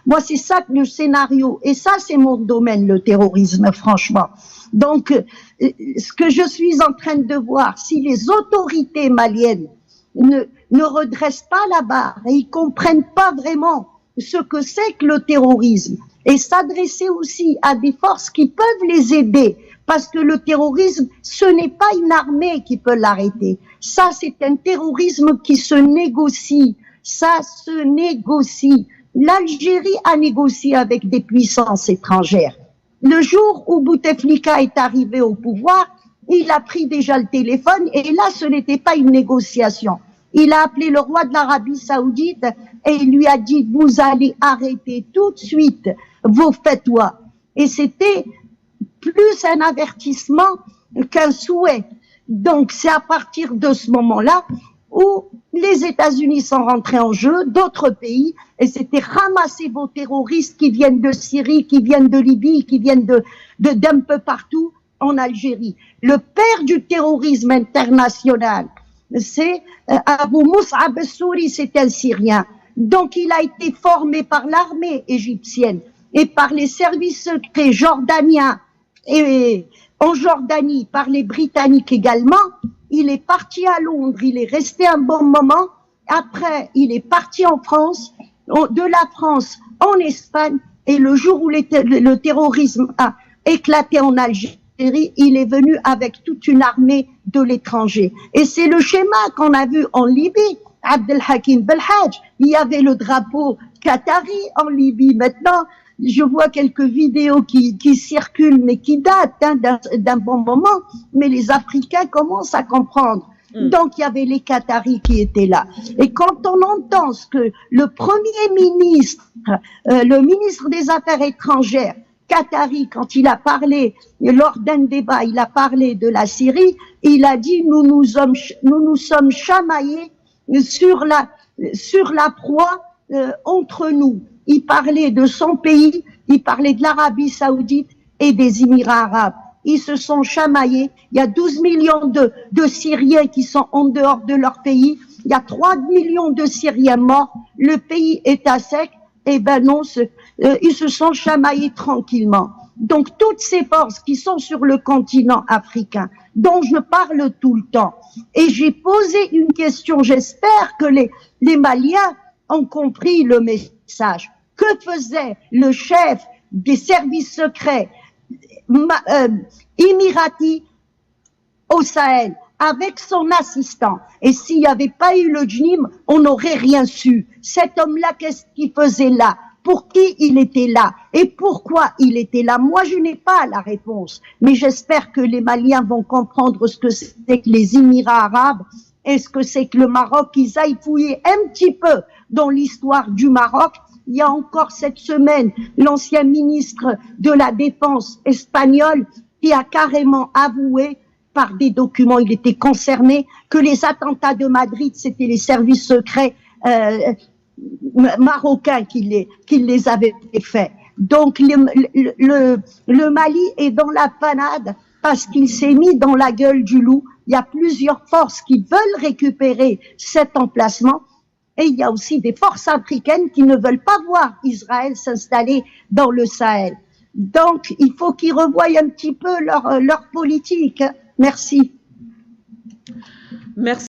Moi, c'est ça le scénario. Et ça, c'est mon domaine, le terrorisme, franchement. Donc, ce que je suis en train de voir, si les autorités maliennes ne redressent pas la barre et ils comprennent pas vraiment ce que c'est que le terrorisme et s'adresser aussi à des forces qui peuvent les aider, parce que le terrorisme, ce n'est pas une armée qui peut l'arrêter. Ça, c'est un terrorisme qui se négocie. Ça se négocie. L'Algérie a négocié avec des puissances étrangères. Le jour où Bouteflika est arrivé au pouvoir, il a pris déjà le téléphone et là, ce n'était pas une négociation. Il a appelé le roi de l'Arabie Saoudite et il lui a dit « Vous allez arrêter tout de suite vos fatwas ». Et c'était plus un avertissement qu'un souhait. Donc, c'est à partir de ce moment-là où les États-Unis sont rentrés en jeu, d'autres pays, et c'était ramasser vos terroristes qui viennent de Syrie, qui viennent de Libye, qui viennent d'un peu partout en Algérie. Le père du terrorisme international, c'est Abu Mus'ab al-Souri, c'est un Syrien. Donc, il a été formé par l'armée égyptienne et par les services secrets jordaniens et en Jordanie par les Britanniques également. Il est parti à Londres, il est resté un bon moment. Après, il est parti en France, de la France en Espagne. Et le jour où le terrorisme a éclaté en Algérie, il est venu avec toute une armée de l'étranger. Et c'est le schéma qu'on a vu en Libye. Abdelhakim Belhadj, il y avait le drapeau qatari en Libye. Maintenant, je vois quelques vidéos qui circulent, mais qui datent d'un bon moment, mais les Africains commencent à comprendre. Donc, il y avait les Qataris qui étaient là. Et quand on entend ce que le Premier ministre, le ministre des Affaires étrangères, Qatari, quand il a parlé, lors d'un débat, il a parlé de la Syrie, il a dit, nous nous sommes chamaillés sur la proie entre nous. Il parlait de son pays, il parlait de l'Arabie Saoudite et des Émirats Arabes. Ils se sont chamaillés. Il y a 12 millions de Syriens qui sont en dehors de leur pays. Il y a 3 millions de Syriens morts. Le pays est à sec. Eh ben non, ils se sont chamaillés tranquillement. Donc toutes ces forces qui sont sur le continent africain, dont je parle tout le temps, et j'ai posé une question, j'espère que les Maliens ont compris le message. Que faisait le chef des services secrets émirati au Sahel avec son assistant? Et s'il n'y avait pas eu le JNIM, on n'aurait rien su. Cet homme-là, qu'est-ce qu'il faisait là? Pour qui il était là? Et pourquoi il était là? Moi, je n'ai pas la réponse. Mais j'espère que les Maliens vont comprendre ce que c'est que les Émirats arabes et ce que c'est que le Maroc, qu'ils aillent fouiller un petit peu dans l'histoire du Maroc. Il y a encore cette semaine, l'ancien ministre de la Défense espagnol qui a carrément avoué par des documents, il était concerné, que les attentats de Madrid, c'était les services secrets marocains qui les avaient faits. Donc le Mali est dans la panade parce qu'il s'est mis dans la gueule du loup. Il y a plusieurs forces qui veulent récupérer cet emplacement. Et il y a aussi des forces africaines qui ne veulent pas voir Israël s'installer dans le Sahel. Donc, il faut qu'ils revoient un petit peu leur politique. Merci. Merci.